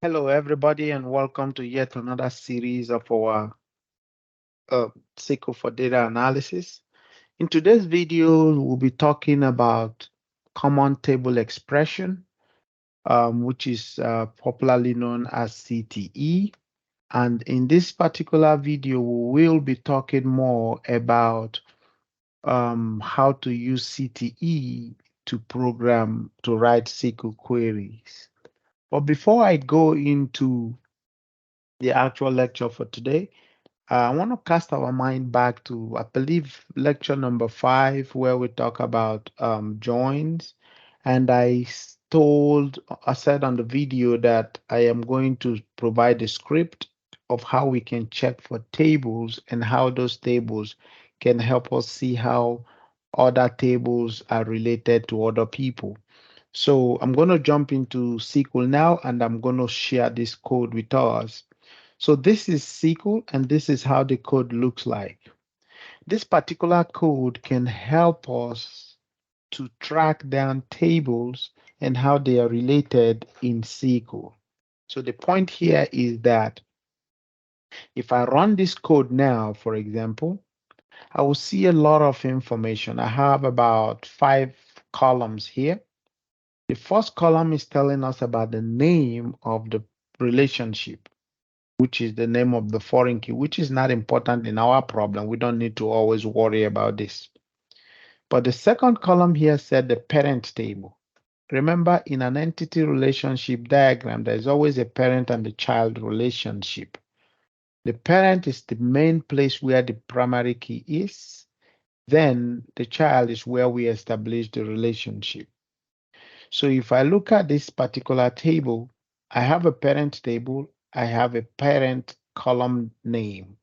Hello, everybody, and welcome to yet another series of our SQL for data analysis. In today's video, we'll be talking about common table expression, which is popularly known as CTE. And in this particular video, we will be talking more about how to use CTE to program to write SQL queries. But before I go into the actual lecture for today, I want to cast our mind back to, I believe, lecture number 5, where we talk about joins. And I said on the video that I am going to provide a script of how we can check for tables and how those tables can help us see how other tables are related to other people. So I'm going to jump into SQL now, and I'm going to share this code with us. So this is SQL, and this is how the code looks like. This particular code can help us to track down tables and how they are related in SQL. So the point here is that if I run this code now, for example, I will see a lot of information. I have about 5 columns here. The first column is telling us about the name of the relationship, which is the name of the foreign key, which is not important in our problem. We don't need to always worry about this. But the second column here said the parent table. Remember, in an entity relationship diagram, there's always a parent and a child relationship. The parent is the main place where the primary key is. Then the child is where we establish the relationship. So if I look at this particular table, I have a parent table, I have a parent column name,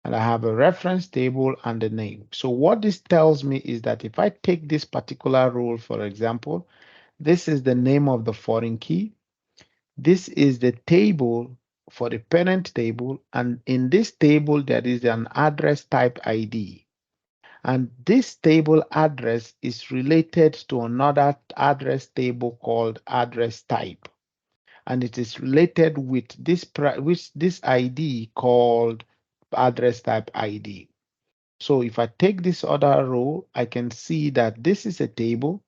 and I have a reference table and a name. So what this tells me is that if I take this particular role, for example, this is the name of the foreign key. This is the table for the parent table. And in this table, there is an address type ID. And this table address is related to another address table called address type. And it is related with this ID called address type ID. So if I take this other row, I can see that this is a table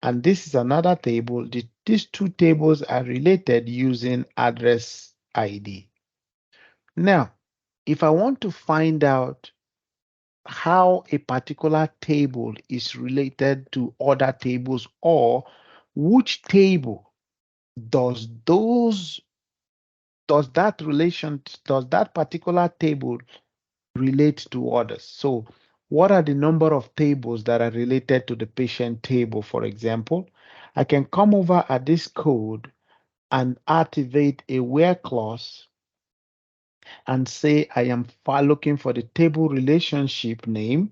and this is another table. These two tables are related using address ID. Now, if I want to find out how a particular table is related to other tables, or which table does those does that particular table relate to others? So what are the number of tables that are related to the patient table, for example? I can come over at this code and activate a where clause and say I am looking for the table relationship name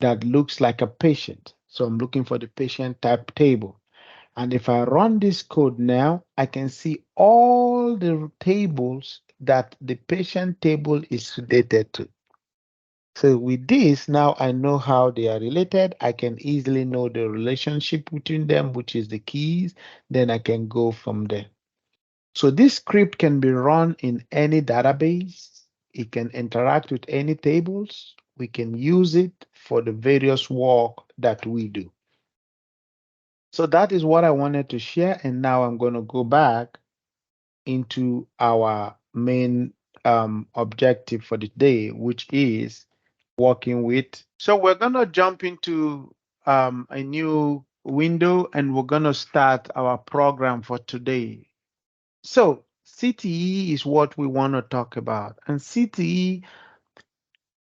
that looks like a patient. So I'm looking for the patient type table. And if I run this code now, I can see all the tables that the patient table is related to. So with this, now I know how they are related. I can easily know the relationship between them, which is the keys. Then I can go from there. So this script can be run in any database. It can interact with any tables. We can use it for the various work that we do. So that is what I wanted to share. And now I'm going to go back into our main objective for the day, which is working with. So we're going to jump into a new window and we're going to start our program for today. So CTE is what we want to talk about. And CTE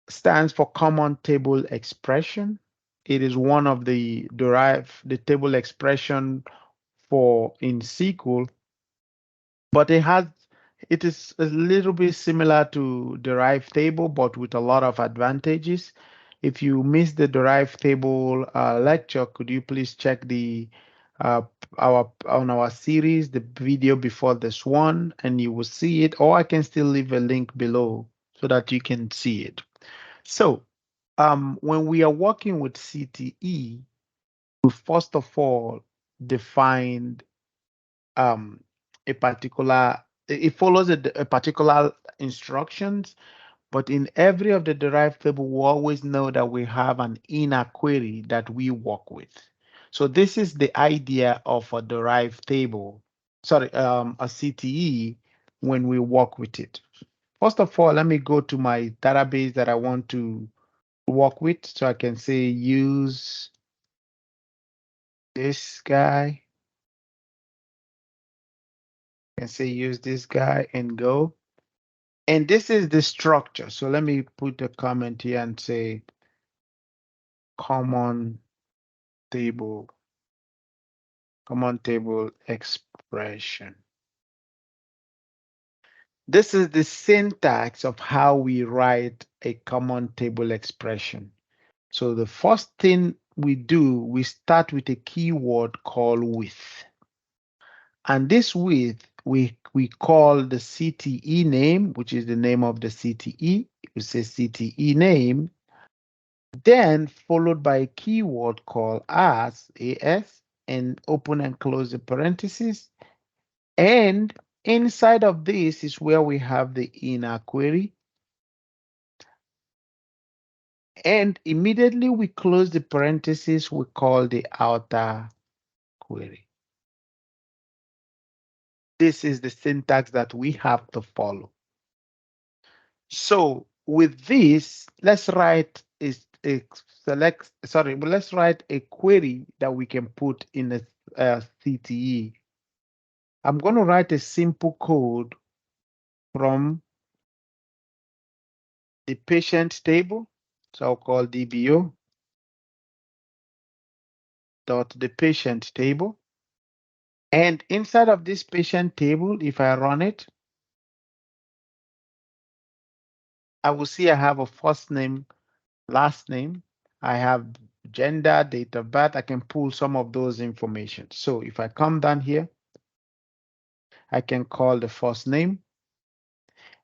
stands for Common Table Expression. It is one of the table expression for in SQL, but it is a little bit similar to derived table, but with a lot of advantages. If you missed the derived table lecture, could you please check the uh, our series, the video before this one, and you will see it, or I can still leave a link below so that you can see it. So when we are working with CTE, we first of all define a particular, it follows a particular instructions, but in every of the derived table, we always know that we have an inner query that we work with. So this is the idea of a derived table, sorry, a CTE when we work with it. First of all, let me go to my database that I want to work with. So I can say use this guy. I can say use this guy and go. And this is the structure. So let me put a comment here and say common table, common table expression. This is the syntax of how we write a common table expression. So the first thing we do, we start with a keyword called with. And this with, we call the CTE name, which is the name of the CTE. We say CTE name, then followed by a keyword called as, and open and close the parentheses. And inside of this is where we have the inner query. And immediately we close the parentheses, we call the outer query. This is the syntax that we have to follow. So with this, let's write let's write a query that we can put in a CTE. I'm going to write a simple code from the patient table. So I'll call DBO dot the patient table. And inside of this patient table, if I run it, I will see I have a first name, last name. I have gender, date of birth. I can pull some of those information. So if I come down here, I can call the first name.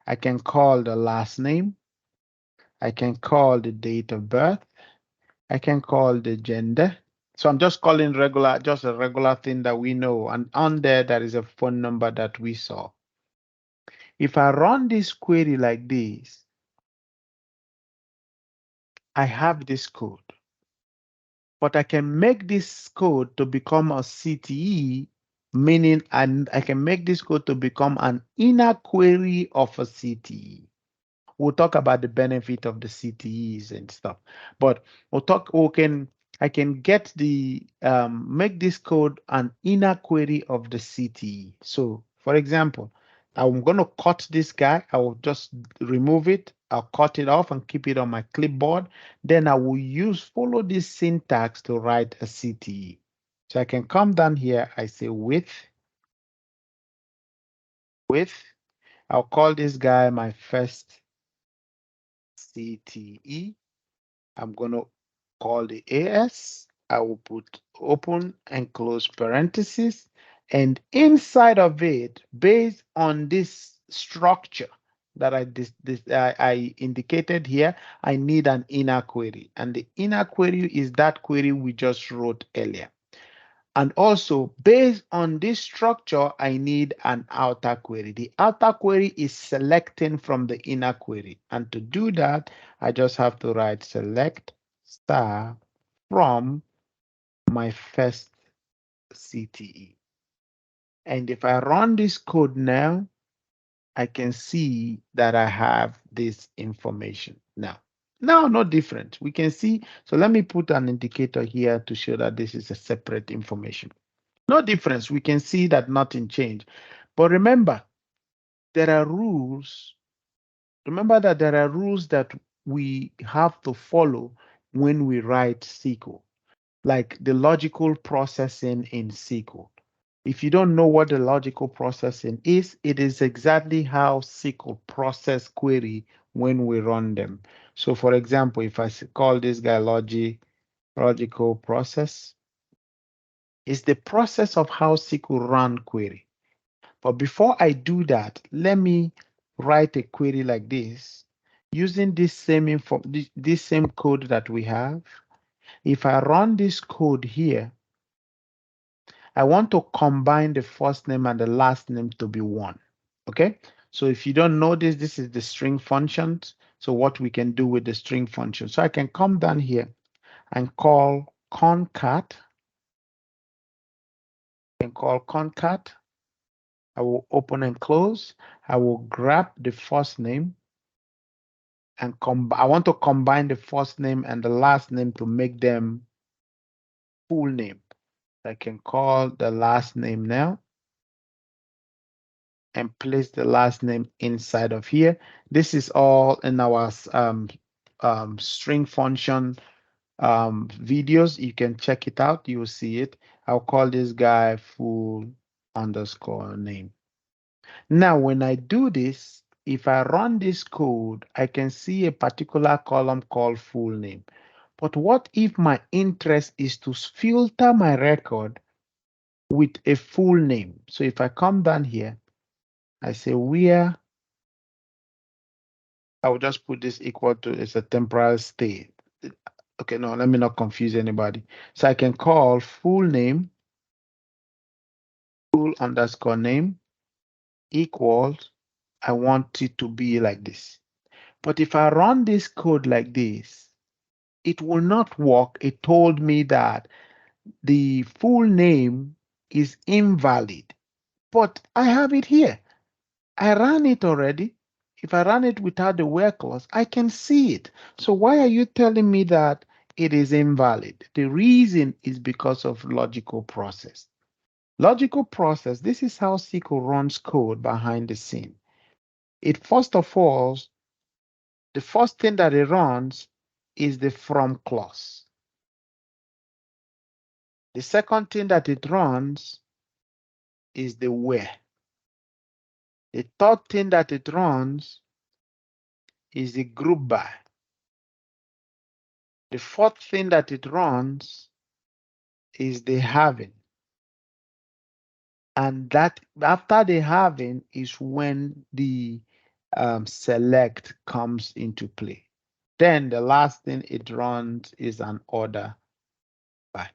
I can call the last name. I can call the date of birth. I can call the gender. So I'm just calling regular, just a regular thing that we know. And on there is a phone number that we saw. If I run this query like this, I have this code. But I can make this code to become a CTE, meaning I can make this code to become an inner query of a CTE. We'll talk about the benefit of the CTEs and stuff, but I can get the make this code an inner query of the CTE. So for example, I'm going to cut this guy. I will just remove it. I'll cut it off and keep it on my clipboard. Then I will follow this syntax to write a CTE. So I can come down here. I say with, I'll call this guy my first CTE. I'm going to call the AS. I will put open and close parentheses. And inside of it, based on this structure that I indicated here, I need an inner query. And the inner query is that query we just wrote earlier. And also, based on this structure, I need an outer query. The outer query is selecting from the inner query. And to do that, I just have to write select star from my first CTE. And if I run this code now, I can see that I have this information now. Now, no different. We can see. So let me put an indicator here to show that this is a separate information. No difference. We can see that nothing changed. But remember, there are rules. Remember that there are rules that we have to follow when we write SQL, like the logical processing in SQL. If you don't know what the logical processing is, it is exactly how SQL process query when we run them. So for example, if I call this guy logical process, it's the process of how SQL run query. But before I do that, let me write a query like this using this same code that we have. If I run this code here, I want to combine the first name and the last name to be one. Okay, so if you don't know this, this is the string functions. So what we can do with the string function. So I can come down here and call concat. I can call concat. I will open and close. I will grab the first name and I want to combine the first name and the last name to make them full name. I can call the last name now and place the last name inside of here. This is all in our string function videos. You can check it out. You will see it. I'll call this guy full underscore name. Now, when I do this, if I run this code, I can see a particular column called full name. But what if my interest is to filter my record with a full name? So if I come down here, I say where, I will just put this equal to, it's a temporal state. Okay, no, let me not confuse anybody. So I can call full name, full underscore name equals, I want it to be like this. But if I run this code like this, it will not work. It told me that the full name is invalid, but I have it here. I ran it already. If I run it without the where clause, I can see it. So why are you telling me that it is invalid? The reason is because of logical process. Logical process, this is how SQL runs code behind the scene. It first of all, the first thing that it runs is the from clause. The second thing that it runs is the where. The third thing that it runs is the group by. The fourth thing that it runs is the having. And that after the having is when the select comes into play. Then the last thing it runs is an order by.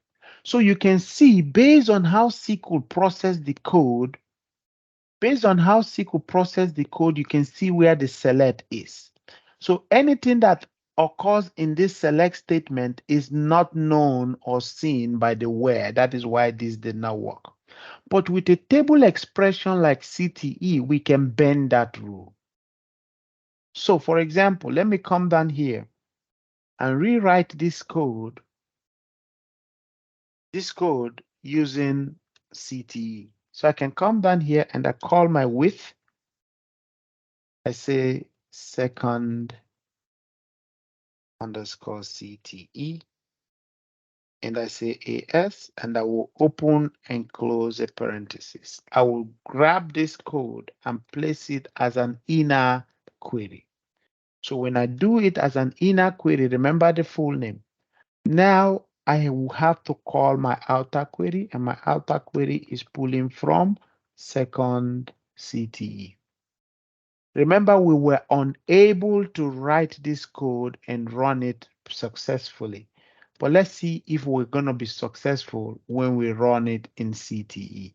So you can see based on how SQL process the code, based on how SQL process the code, you can see where the select is. So anything that occurs in this select statement is not known or seen by the where. That is why this did not work. But with a table expression like CTE, we can bend that rule. So for example, let me come down here and rewrite this code using CTE. So I can come down here and I call my width. I say second underscore CTE. And I say AS, and I will open and close a parenthesis. I will grab this code and place it as an inner query. So when I do it as an inner query, remember the full name. Now I will have to call my outer query, and my outer query is pulling from second CTE. Remember, we were unable to write this code and run it successfully. But let's see if we're going to be successful when we run it in CTE.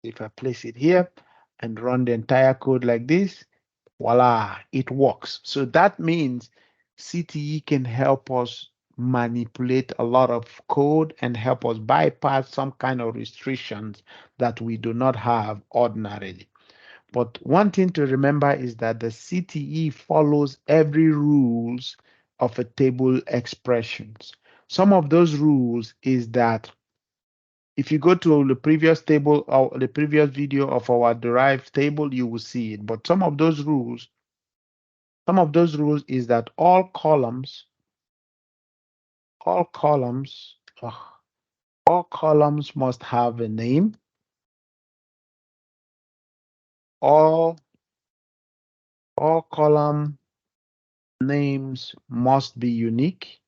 If I place it here and run the entire code like this, voila, it works. So that means CTE can help us manipulate a lot of code and help us bypass some kind of restrictions that we do not have ordinarily. But one thing to remember is that the CTE follows every rules of a table expressions. Some of those rules is that if you go to the previous table or the previous video of our derived table, you will see it. But some of those rules is that all columns must have a name. All column names must be unique.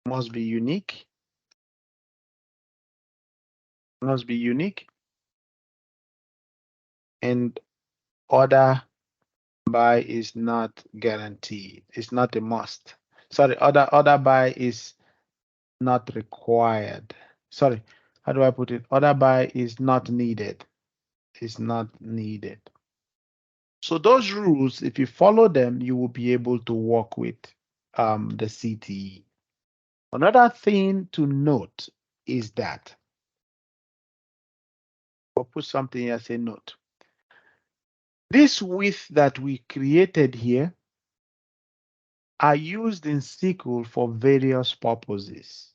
Must be unique. And order by is not guaranteed. It's not a must. Sorry, order by is not required. Sorry, how do I put it? Order by is not needed. Is not needed. So those rules, if you follow them, you will be able to work with the CTE. Another thing to note is that, I'll put something here, say note. This width that we created here are used in SQL for various purposes.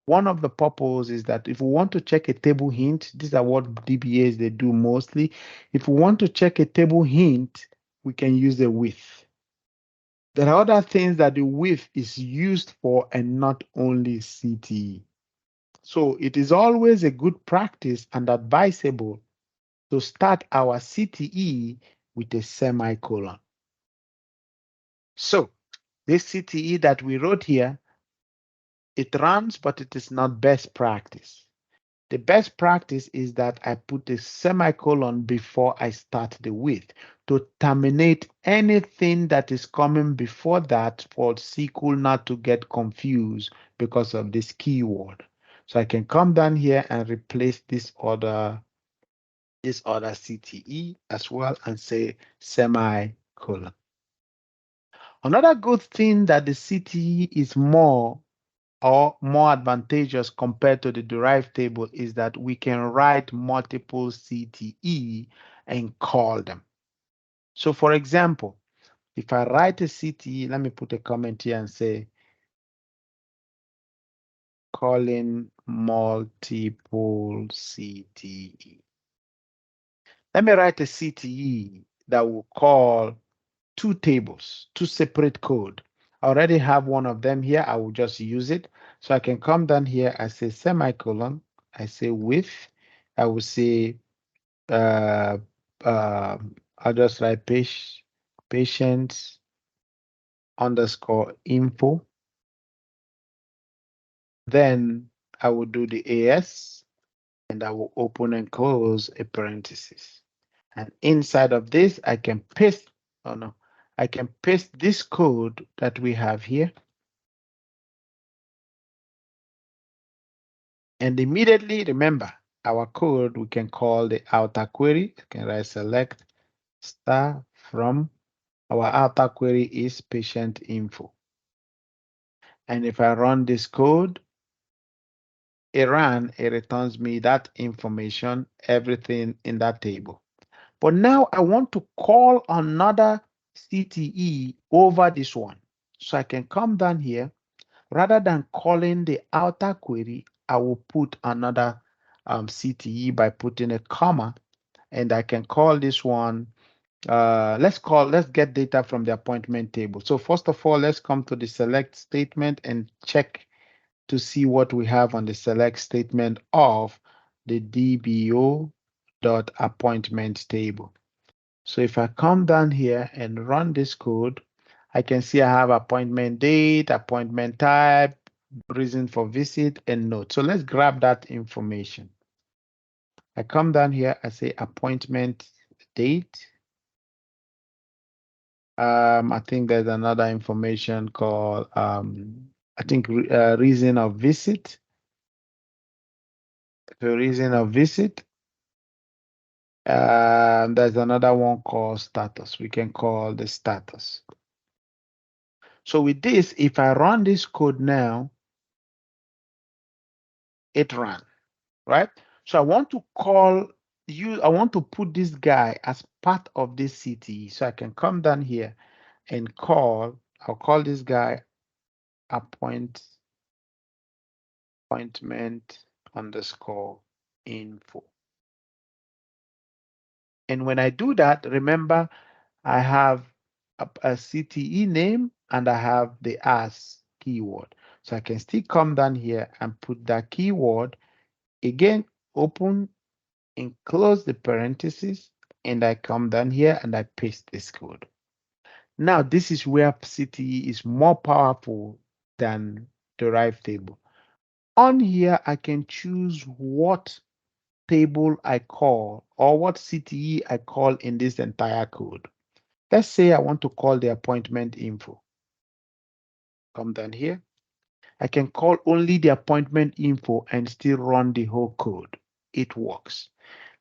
One of the purposes is that if we want to check a table hint, these are what DBAs they do mostly. If we want to check a table hint, we can use the width. There are other things that the width is used for and not only CTE. So it is always a good practice and advisable to start our CTE with a semicolon. So this CTE that we wrote here, it runs, but it is not best practice. The best practice is that I put a semicolon before I start the width to terminate anything that is coming before that for SQL not to get confused because of this keyword. So I can come down here and replace this other CTE as well and say semicolon. Another good thing that the CTE is more advantageous compared to the derived table is that we can write multiple CTE and call them. So for example, if I write a CTE, let me put a comment here and say calling multiple CTE. Let me write a CTE that will call two tables, two separate code. I already have one of them here. I will just use it. So I can come down here. I say semicolon. I say width. I will say, I'll just write patient underscore info. Then I will do the AS and I will open and close a parenthesis. And inside of this, I can paste, oh no, I can paste this code that we have here. And immediately, remember, our code, we can call the outer query. I can write select star from. Our outer query is patient info. And if I run this code, it returns me that information, everything in that table. But now I want to call another CTE over this one. So I can come down here. Rather than calling the outer query, I will put another CTE by putting a comma, and I can call this one. Let's get data from the appointment table. So first of all, let's come to the select statement and check to see what we have on the select statement of the DBO dot appointment table. So if I come down here and run this code, I can see I have appointment date, appointment type, reason for visit, and note. So let's grab that information. I come down here, I say appointment date. I think there's another information called, I think reason of visit. The reason of visit. There's another one called status. We can call the status. So with this, if I run this code now, it ran, right? So I want to I want to put this guy as part of this CTE. So I can come down here and I'll call this guy appointment underscore info. And when I do that, remember, I have a CTE name and I have the as keyword. So I can still come down here and put that keyword again, open and close the parentheses, and I come down here and I paste this code. Now, this is where CTE is more powerful than derived table. On here, I can choose what table I call or what CTE I call in this entire code. Let's say I want to call the appointment info. Come down here. I can call only the appointment info and still run the whole code. It works.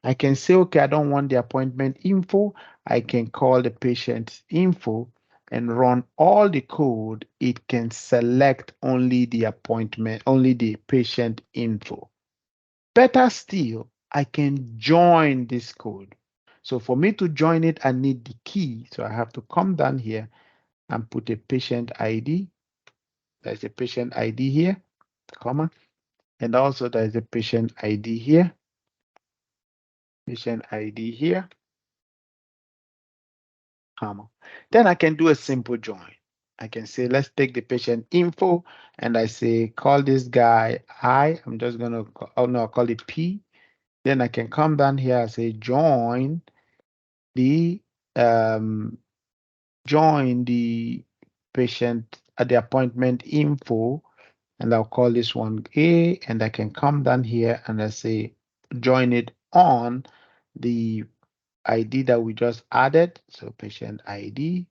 I can say, okay, I don't want the appointment info. I can call the patient info and run all the code. It can select only the appointment, only the patient info. Better still, I can join this code. So for me to join it, I need the key. So I have to come down here and put a patient ID. There's a patient ID here, comma, and also there's a patient ID here, patient ID here, comma. Then I can do a simple join. I can say, let's take the patient info, and I say, call this guy I. I'm just gonna, oh no, I'll call it P. Then I can come down here and say, the um, join the patient at the appointment info, and I'll call this one A, and I can come down here and I say join it on the ID that we just added. So patient ID,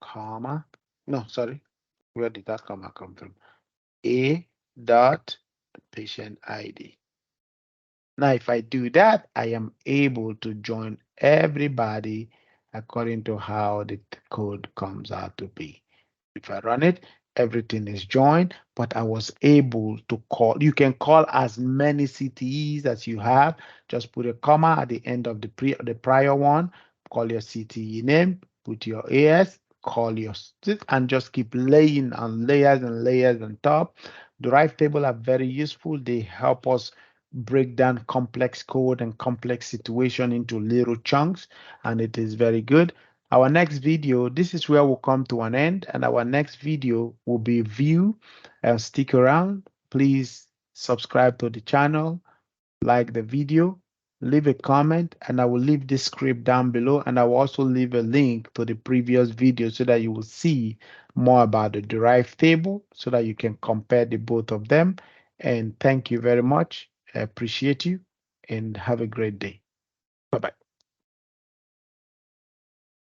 comma, no, sorry, where did that comma come from? A dot patient ID. Now, if I do that, I am able to join everybody according to how the code comes out to be. If I run it, everything is joined, but I was able to call. You can call as many CTEs as you have. Just put a comma at the end of the prior one, call your CTE name, put your AS, call your and just keep laying on layers and layers on top. Derived tables are very useful. They help us break down complex code and complex situation into little chunks, and it is very good. Our next video, this is where we'll come to an end, and our next video will be view. Stick around. Please subscribe to the channel, like the video, leave a comment, and I will leave this script down below, and I will also leave a link to the previous video so that you will see more about the derived table so that you can compare the both of them. And thank you very much. I appreciate you and have a great day. Bye-bye.